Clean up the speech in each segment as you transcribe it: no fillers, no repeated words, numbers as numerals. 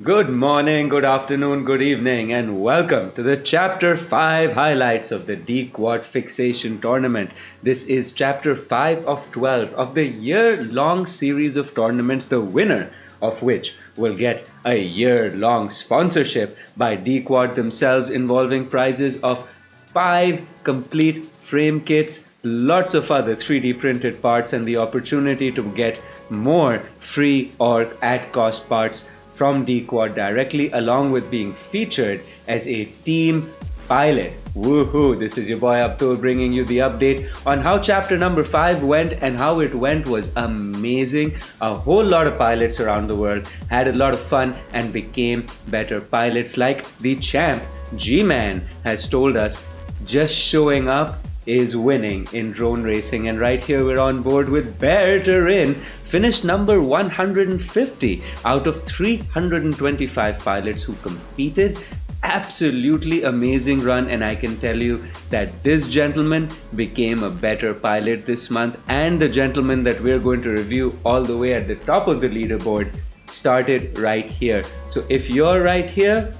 Good morning, good afternoon, good evening, and welcome to the Chapter 5 highlights of the Dquad Fixation Tournament. This is Chapter 5 of 12 of the year-long series of tournaments, the winner of which will get a year-long sponsorship by Dquad themselves, involving prizes of 5 complete frame kits, lots of other 3D printed parts, and the opportunity to get more free or at-cost parts from Dquad directly, along with being featured as a team pilot. Woohoo! This is your boy Abdul bringing you the update on how chapter number 5 went, and how it went was amazing. A whole lot of pilots around the world had a lot of fun and became better pilots, like the champ G-Man has told us. Just showing up is winning in drone racing, and right here we're on board with Berterin. Finished number 150 out of 325 pilots who competed. Absolutely amazing run, and I can tell you that this gentleman became a better pilot this month, and the gentleman that we're going to review all the way at the top of the leaderboard started right here. So if you're right here,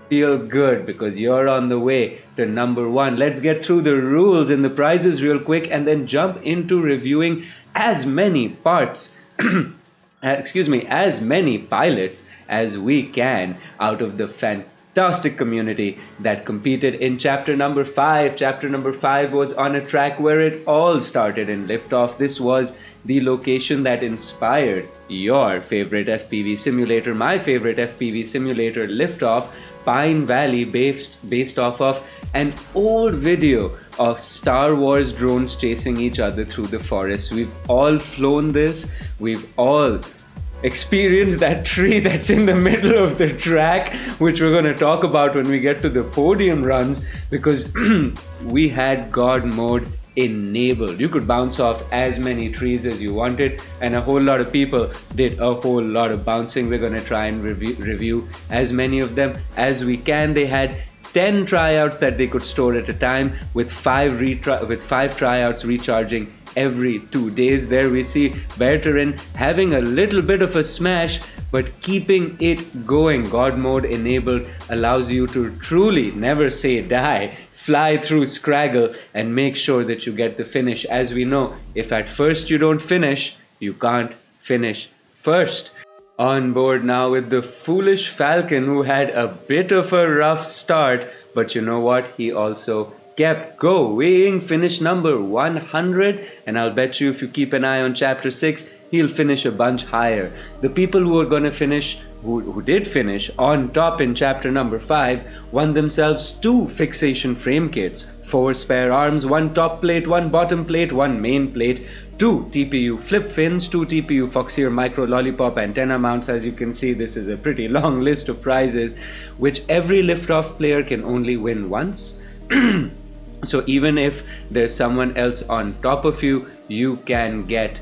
feel good because you're on the way to number 1. Let's get through the rules and the prizes real quick and then jump into reviewing as many parts as many pilots as we can out of the fantastic community that competed in chapter number 5. Chapter number 5 was on a track where it all started in Liftoff. This was the location that inspired your favorite FPV simulator, my favorite FPV simulator, Liftoff, Pine Valley, based off of an old video of Star Wars drones chasing each other through the forest. We've all flown this. We've all experienced that tree that's in the middle of the track, which we're going to talk about when we get to the podium runs, because we had God mode enabled. You could bounce off as many trees as you wanted, and a whole lot of people did a whole lot of bouncing. We're going to try and review as many of them as we can. They had 10 tryouts that they could store at a time, with 5 tryouts recharging every 2 days. There we see Berterin having a little bit of a smash, but keeping it going. God mode enabled allows you to truly never say die, fly through Scraggle, and make sure that you get the finish. As we know, if at first you don't finish, you can't finish first. On board now with the Foolish Falcon, who had a bit of a rough start, but you know what? He also kept going. Finished number 100, and I'll bet you if you keep an eye on chapter 6, he'll finish a bunch higher. The people who are going to finish, who did finish on top in chapter number 5, won themselves 2 fixation frame kits, 4 spare arms, 1 top plate, 1 bottom plate, 1 main plate, 2 TPU flip fins, 2 TPU Foxeer micro lollipop antenna mounts. As you can see, this is a pretty long list of prizes, which every Liftoff player can only win once. So even if there's someone else on top of you, you can get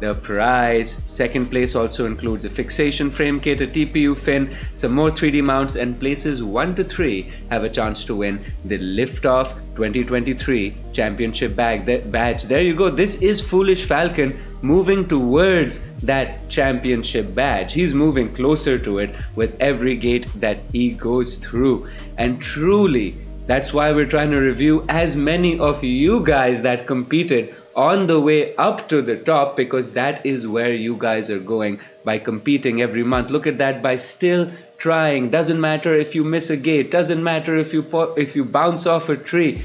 the prize. Second place also includes a fixation frame kit, a TPU fin, some more 3D mounts, and places 1 to 3 have a chance to win the Liftoff 2023 championship badge. There you go. This is Foolish Falcon moving towards that championship badge. He's moving closer to it with every gate that he goes through. And truly, that's why we're trying to review as many of you guys that competed on the way up to the top, because that is where you guys are going by competing every month. Look at that, by still trying. Doesn't matter if you miss a gate, doesn't matter if you bounce off a tree.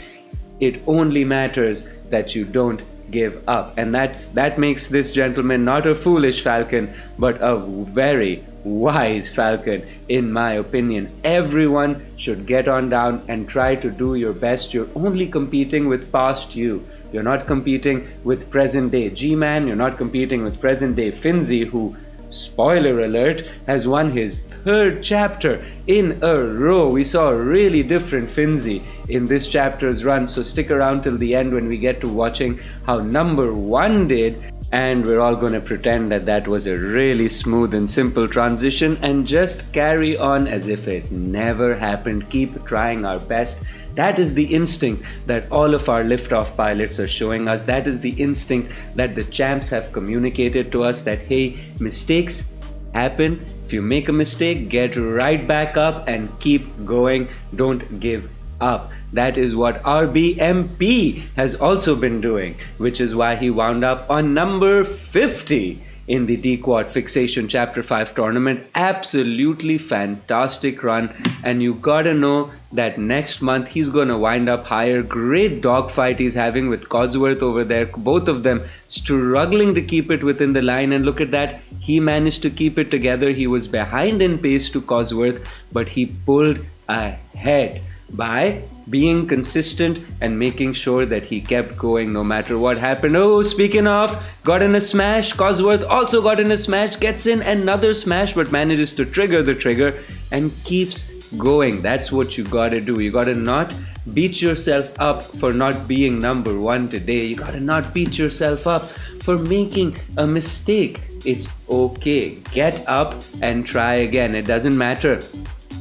It only matters that you don't give up. And that makes this gentleman not a foolish falcon, but a very wise falcon, in my opinion. Everyone should get on down and try to do your best. You're only competing with past you. You're not competing with present day G-Man. You're not competing with present day Finzi, who, spoiler alert, has won his 3rd chapter in a row. We saw a really different Finzi in this chapter's run, so stick around till the end when we get to watching how number 1 did. And we're all going to pretend that that was a really smooth and simple transition and just carry on as if it never happened. Keep trying our best. That is the instinct that all of our Liftoff pilots are showing us. That is the instinct that the champs have communicated to us, that hey, mistakes happen. If you make a mistake, get right back up and keep going. Don't give up. That is what RBMP has also been doing, which is why he wound up on number 50 in the Dquad Fixation Chapter 5 tournament. Absolutely fantastic run, and you gotta know that next month he's gonna wind up higher. Great dogfight he's having with Cosworth over there, both of them struggling to keep it within the line, and look at that, he managed to keep it together. He was behind in pace to Cosworth, but he pulled ahead by being consistent and making sure that he kept going no matter what happened. Oh, speaking of, got in a smash. Cosworth also got in a smash, gets in another smash, but manages to trigger the trigger and keeps going. That's what you gotta do. You gotta not beat yourself up for not being number one today. You gotta not beat yourself up for making a mistake. It's okay. Get up and try again. It doesn't matter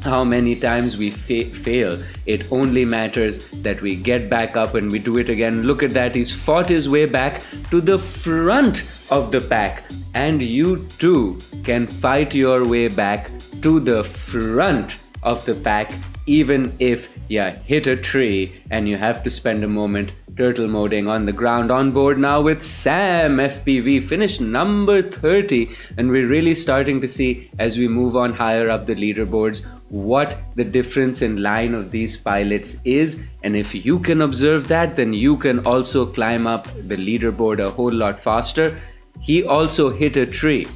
how many times we fail. It only matters that we get back up and we do it again. Look at that. He's fought his way back to the front of the pack. And you too can fight your way back to the front of the pack, even if you hit a tree and you have to spend a moment turtle moding on the ground. On board now with Sam FPV, finished number 30, and we're really starting to see as we move on higher up the leaderboards what the difference in line of these pilots is. And if you can observe that, then you can also climb up the leaderboard a whole lot faster. He also hit a tree.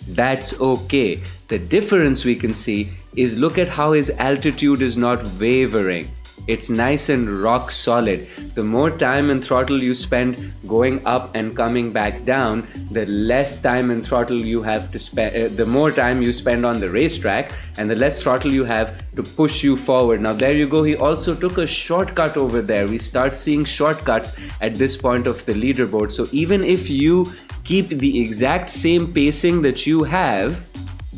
That's okay. The difference we can see is, look at how his altitude is not wavering. It's nice and rock solid. The more time and throttle you spend going up and coming back down, the less time and throttle you have to spend, the more time you spend on the racetrack, and the less throttle you have to push you forward. Now there you go. He also took a shortcut over there. We start seeing shortcuts at this point of the leaderboard. So even if you keep the exact same pacing that you have,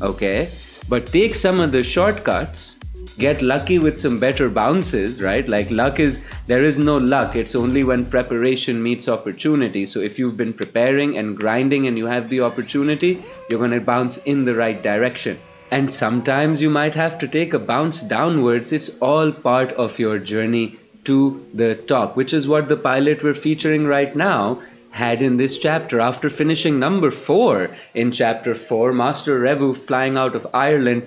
okay, but take some of the shortcuts, get lucky with some better bounces, right? Like there is no luck. It's only when preparation meets opportunity. So if you've been preparing and grinding and you have the opportunity, you're going to bounce in the right direction. And sometimes you might have to take a bounce downwards. It's all part of your journey to the top, which is what the pilot we're featuring right now had in this chapter. After finishing number 4 in chapter 4, Master Revu, flying out of Ireland,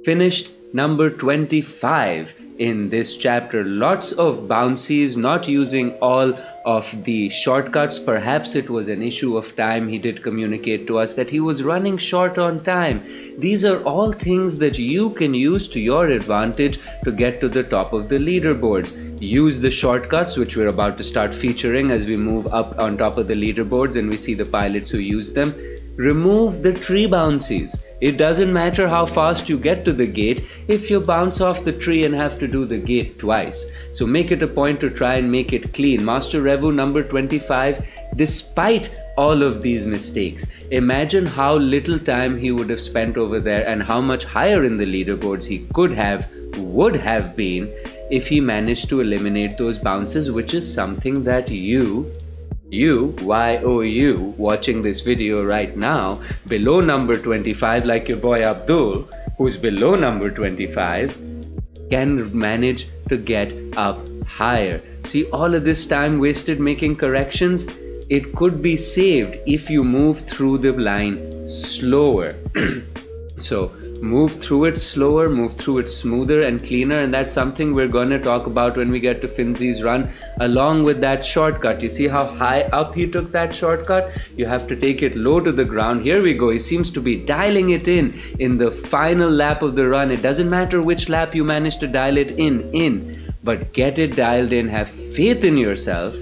finished number 25 in this chapter. Lots of bouncies, not using all of the shortcuts. Perhaps it was an issue of time. He did communicate to us that he was running short on time. These are all things that you can use to your advantage to get to the top of the leaderboards. Use the shortcuts, which we're about to start featuring as we move up on top of the leaderboards and we see the pilots who use them. Remove the tree bouncies. It doesn't matter how fast you get to the gate if you bounce off the tree and have to do the gate twice. So make it a point to try and make it clean. Master Revu number 25, despite all of these mistakes, imagine how little time he would have spent over there and how much higher in the leaderboards he would have been if he managed to eliminate those bounces, which is something that you, YOU, watching this video right now, below number 25, like your boy Abdul, who's below number 25, can manage to get up higher. See, all of this time wasted making corrections, it could be saved if you move through the line slower. So move through it slower, move through it smoother and cleaner, and that's something we're going to talk about when we get to Finzi's run, along with that shortcut. You see how high up he took that shortcut? You have to take it low to the ground. Here we go. He seems to be dialing it in the final lap of the run. It doesn't matter which lap you manage to dial it in, but get it dialed in. Have faith in yourself,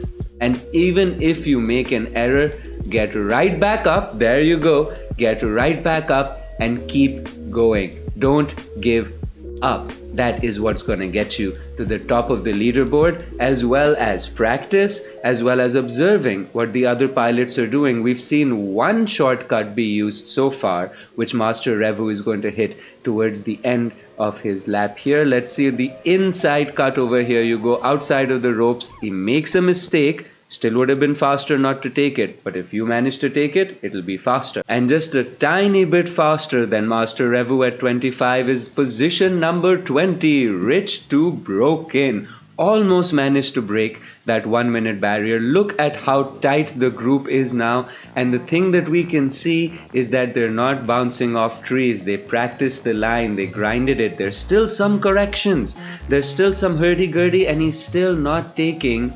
and even if you make an error, get right back up. There you go. Get right back up and keep going. Don't give up. That is what's going to get you to the top of the leaderboard, as well as practice, as well as observing what the other pilots are doing. We've seen one shortcut be used so far, which Master Revu is going to hit towards the end of his lap here. Let's see the inside cut over here. You go outside of the ropes. He makes a mistake. Still would have been faster not to take it, but if you manage to take it, it'll be faster. And just a tiny bit faster than Master Revu at 25 is position number 20, Rich to Broken. Almost managed to break that 1 minute barrier. Look at how tight the group is now, and the thing that we can see is that they're not bouncing off trees. They practiced the line, they grinded it. There's still some corrections, there's still some hurdy-gurdy, and he's still not taking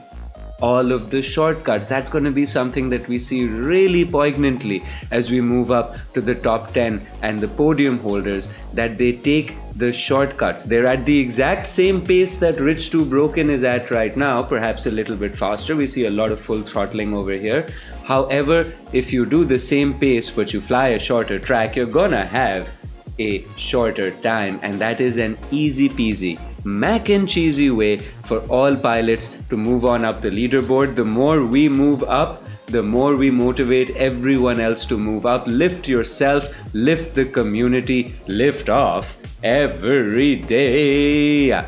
all of the shortcuts. That's going to be something that we see really poignantly as we move up to the top 10 and the podium holders, that they take the shortcuts. They're at the exact same pace that Rich to Broken is at right now, perhaps a little bit faster. We see a lot of full throttling over here. However, if you do the same pace but you fly a shorter track, you're gonna have a shorter time, and that is an easy peasy mac and cheesy way for all pilots to move on up the leaderboard. The more we move up, the more we motivate everyone else to move up. Lift yourself, lift the community, lift off every day.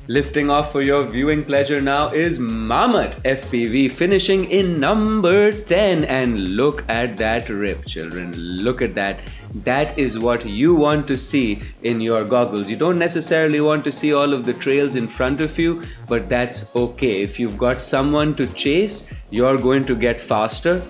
Lifting off for your viewing pleasure now is Mammoth FPV, finishing in number 10. And look at that rip, children. Look at that. That is what you want to see in your goggles. You don't necessarily want to see all of the trails in front of you, but that's okay. If you've got someone to chase, you're going to get faster.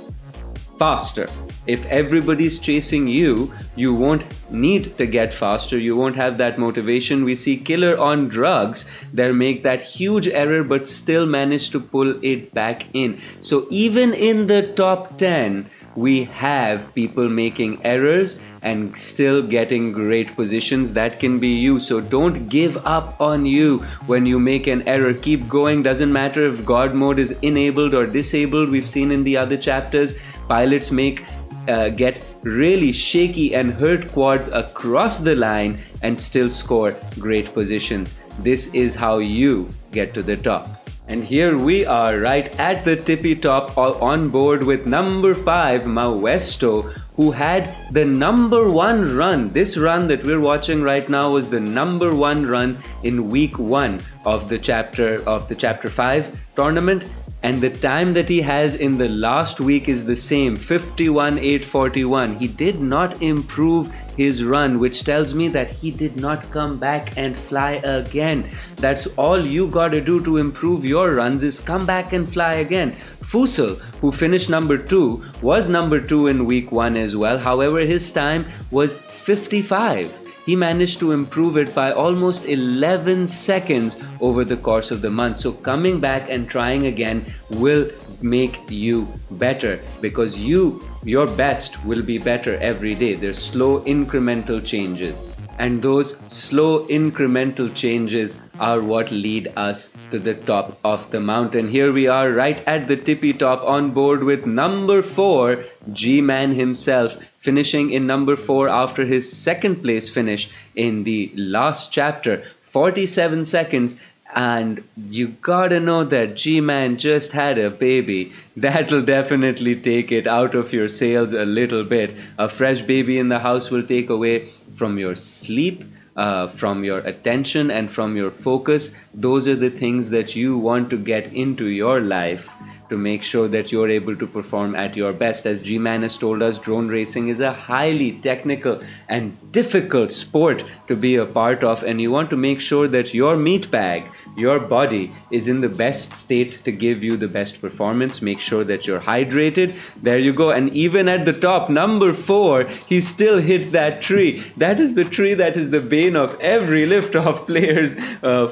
If everybody's chasing you, you won't need to get faster. You won't have that motivation. We see Killer on drugs that make that huge error but still manage to pull it back in. So even in the top 10, we have people making errors and still getting great positions. That can be you. So don't give up on you when you make an error. Keep going. Doesn't matter if God mode is enabled or disabled. We've seen in the other chapters, pilots get really shaky and hurt quads across the line and still score great positions. This is how you get to the top. And here we are right at the tippy top, on board with number 5, Mawesto, who had the number 1 run. This run that we're watching right now was the number 1 run in week 1 of the chapter 5 tournament. And the time that he has in the last week is the same, 51.841. He did not improve his run, which tells me that he did not come back and fly again. That's all you gotta do to improve your runs, is come back and fly again. Fusel, who finished number 2, was number 2 in week 1 as well. However, his time was 55. He managed to improve it by almost 11 seconds over the course of the month. So coming back and trying again will make you better, because your best will be better every day. There's slow incremental changes, and those slow incremental changes are what lead us to the top of the mountain. Here we are right at the tippy top, on board with number 4, G-Man himself, finishing in number 4 after his second place finish in the last chapter, 47 seconds. And you gotta know that G-Man just had a baby. That'll definitely take it out of your sails a little bit. A fresh baby in the house will take away from your sleep, from your attention, and from your focus. Those are the things that you want to get into your life to make sure that you're able to perform at your best. As G-Man has told us, drone racing is a highly technical and difficult sport to be a part of, and you want to make sure that your meat bag, your body, is in the best state to give you the best performance. Make sure that you're hydrated. There you go. And even at the top, number 4, he still hit that tree. That is the tree that is the bane of every Liftoff player's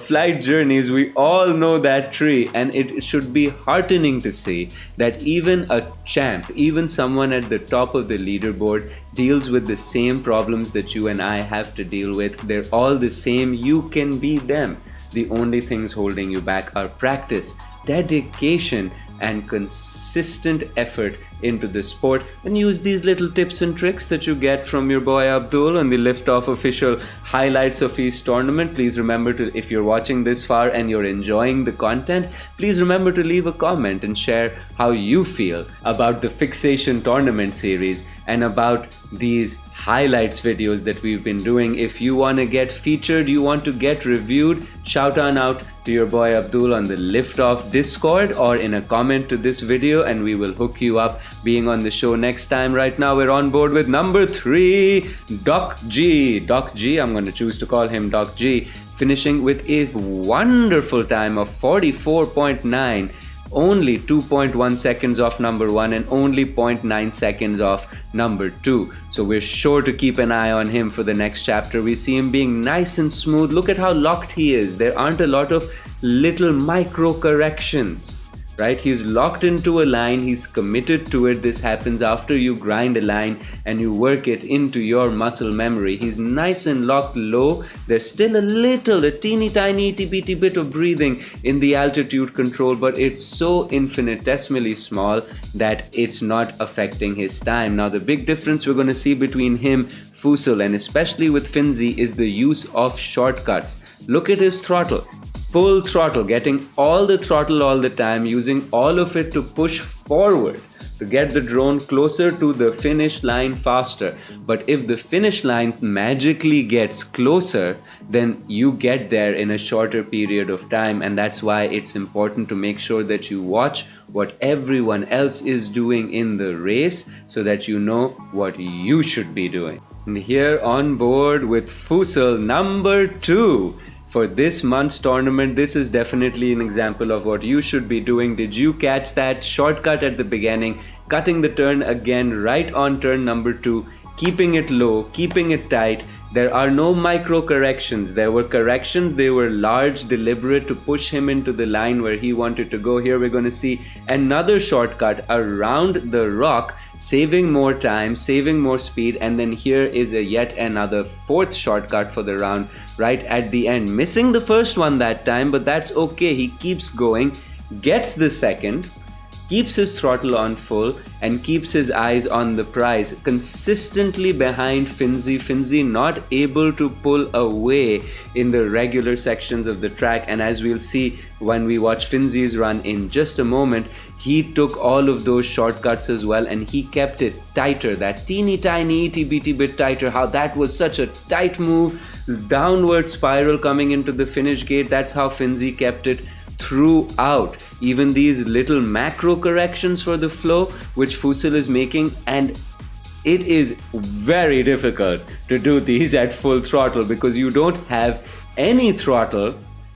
flight journeys. We all know that tree, and it should be heartening to see that even a champ, even someone at the top of the leaderboard, deals with the same problems that you and I have to deal with. They're all the same. You can be them. The only things holding you back are practice, dedication, and consistent effort into the sport. And use these little tips and tricks that you get from your boy Abdul on the Liftoff official highlights of each tournament. Please remember to, if you're watching this far and you're enjoying the content, please remember to leave a comment and share how you feel about the Fixation Tournament series and about these highlights videos that we've been doing. If you want to get featured, you want to get reviewed, shout on out to your boy Abdul on the Liftoff Discord or in a comment to this video, and we will hook you up being on the show next time. Right now we're on board with number 3, Doc G. Doc G, I'm going to choose to call him Doc G, finishing with a wonderful time of 44.9, only 2.1 seconds off number 1 and only 0.9 seconds off number 2. So we're sure to keep an eye on him for the next chapter. We see him being nice and smooth. Look at how locked he is. There aren't a lot of little micro corrections, right? He's locked into a line. He's committed to it. This happens after you grind a line and you work it into your muscle memory. He's nice and locked low. There's still a teeny tiny itty bitty bit of breathing in the altitude control, but it's so infinitesimally small that it's not affecting his time. Now the big difference we're going to see between him, Fusil, and especially with Finzi is the use of shortcuts. Look at his throttle. Full throttle, getting all the throttle all the time, using all of it to push forward to get the drone closer to the finish line faster. But if the finish line magically gets closer, then you get there in a shorter period of time, and that's why it's important to make sure that you watch what everyone else is doing in the race so that you know what you should be doing. And here on board with Fusil number 2. For this month's tournament, this is definitely an example of what you should be doing. Did you catch that shortcut at the beginning? Cutting the turn again right on turn number 2, keeping it low, keeping it tight. There are no micro corrections. There were corrections, they were large, deliberate to push him into the line where he wanted to go. Here we're going to see another shortcut around the rock, saving more time, saving more speed, and then here is a yet another 4th shortcut for the round right at the end. Missing the first one that time, but that's okay. He keeps going, gets the second, keeps his throttle on full, and keeps his eyes on the prize, consistently behind Finzi. Finzi not able to pull away in the regular sections of the track, and as we'll see when we watch Finzi's run in just a moment, he took all of those shortcuts as well, and he kept it tighter, that teeny tiny itty bitty bit tighter. How that was such a tight move, downward spiral coming into the finish gate. That's how Finzi kept it throughout. Even these little macro corrections for the flow which Fusil is making, and it is very difficult to do these at full throttle because you don't have any throttle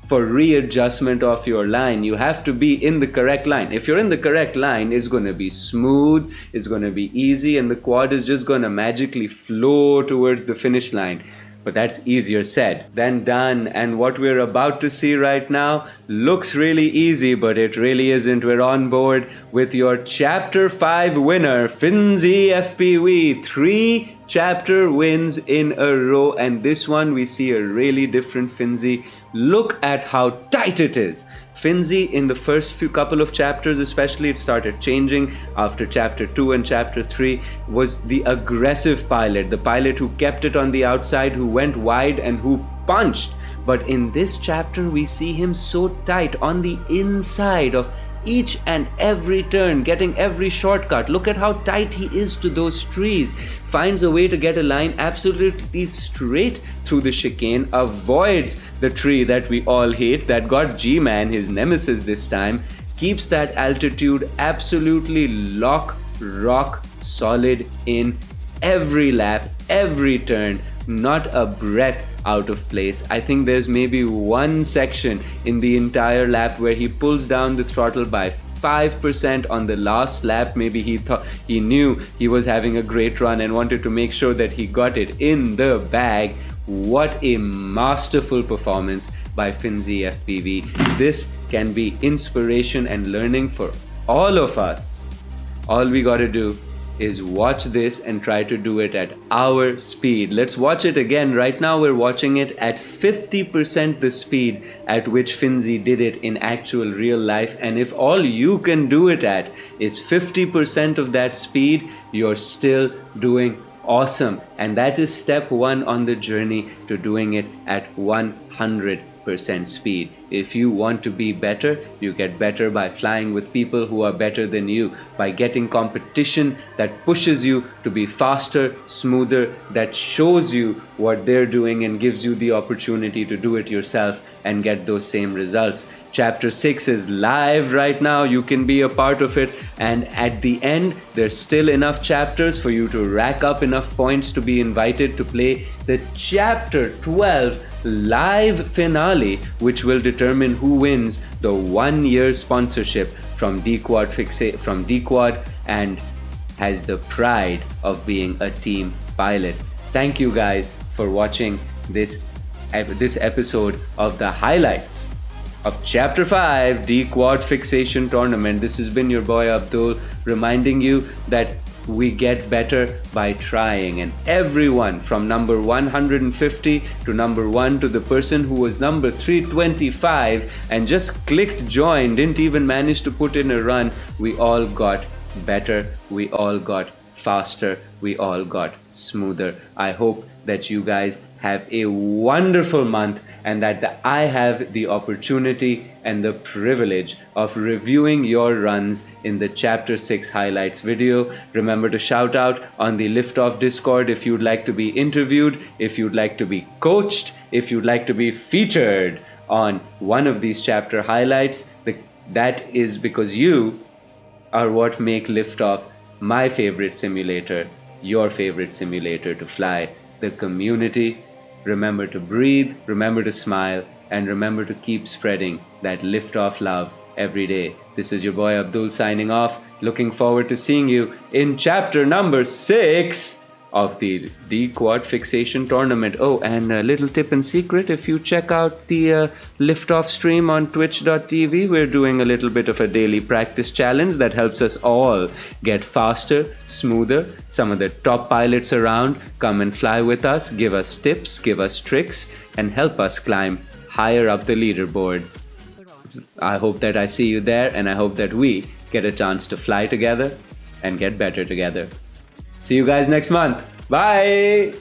for readjustment of your line. You have to be in the correct line. If you're in the correct line, it's going to be smooth, it's going to be easy, and the quad is just going to magically flow towards the finish line. But that's easier said than done, and what we're about to see right now looks really easy, but it really isn't. We're on board with your Chapter 5 winner, Finzi FPV. 3 chapter wins in a row, and this one we see a really different Finzi. Look at how tight it is. Finzi in the first few couple of chapters especially, it started changing after chapter 2 and chapter 3, was the aggressive pilot, the pilot who kept it on the outside, who went wide and who punched. But in this chapter we see him so tight on the inside of each and every turn, getting every shortcut. Look at how tight he is to those trees. Finds a way to get a line absolutely straight through the chicane, avoids the tree that we all hate, that got G-Man, his nemesis this time, keeps that altitude absolutely rock solid in every lap, every turn, not a breath out of place. I think there's maybe one section in the entire lap where he pulls down the throttle by 5% on the last lap. Maybe he knew he was having a great run and wanted to make sure that he got it in the bag. What a masterful performance by Finzi FPV. This can be inspiration and learning for all of us. All we gotta do is watch this and try to do it at our speed. Let's watch it again. Right now we're watching it at 50% the speed at which Finzi did it in actual real life, and if all you can do it at is 50% of that speed, you're still doing awesome. And that is step 1 on the journey to doing it at 100%. 8% speed. If you want to be better, you get better by flying with people who are better than you, by getting competition that pushes you to be faster, smoother, that shows you what they're doing and gives you the opportunity to do it yourself and get those same results. Chapter 6 is live right now. You can be a part of it. And at the end, there's still enough chapters for you to rack up enough points to be invited to play the Chapter 12 live finale, which will determine who wins the 1-year sponsorship from Dquad and has the pride of being a team pilot. Thank you guys for watching this episode of the highlights of Chapter 5 Dquad Fixation Tournament. This has been your boy Abdul, reminding you that we get better by trying, and everyone from number 150 to number 1 to the person who was number 325 and just clicked join, didn't even manage to put in a run, we all got better, we all got faster, we all got smoother. I hope that you guys have a wonderful month and that I have the opportunity and the privilege of reviewing your runs in the Chapter 6 highlights video. Remember to shout out on the Liftoff Discord if you'd like to be interviewed, if you'd like to be coached, if you'd like to be featured on one of these chapter highlights. That is because you are what make Liftoff my favorite simulator, your favorite simulator to fly. The community. Remember to breathe, remember to smile, and remember to keep spreading that Liftoff love every day. This is your boy Abdul signing off. Looking forward to seeing you in chapter number 6 of the Dquad Fixation Tournament. Oh, and a little tip and secret, if you check out the Liftoff stream on twitch.tv, we're doing a little bit of a daily practice challenge that helps us all get faster, smoother. Some of the top pilots around come and fly with us, give us tips, give us tricks, and help us climb higher up the leaderboard. I hope that I see you there, and I hope that we get a chance to fly together and get better together. See you guys next month. Bye!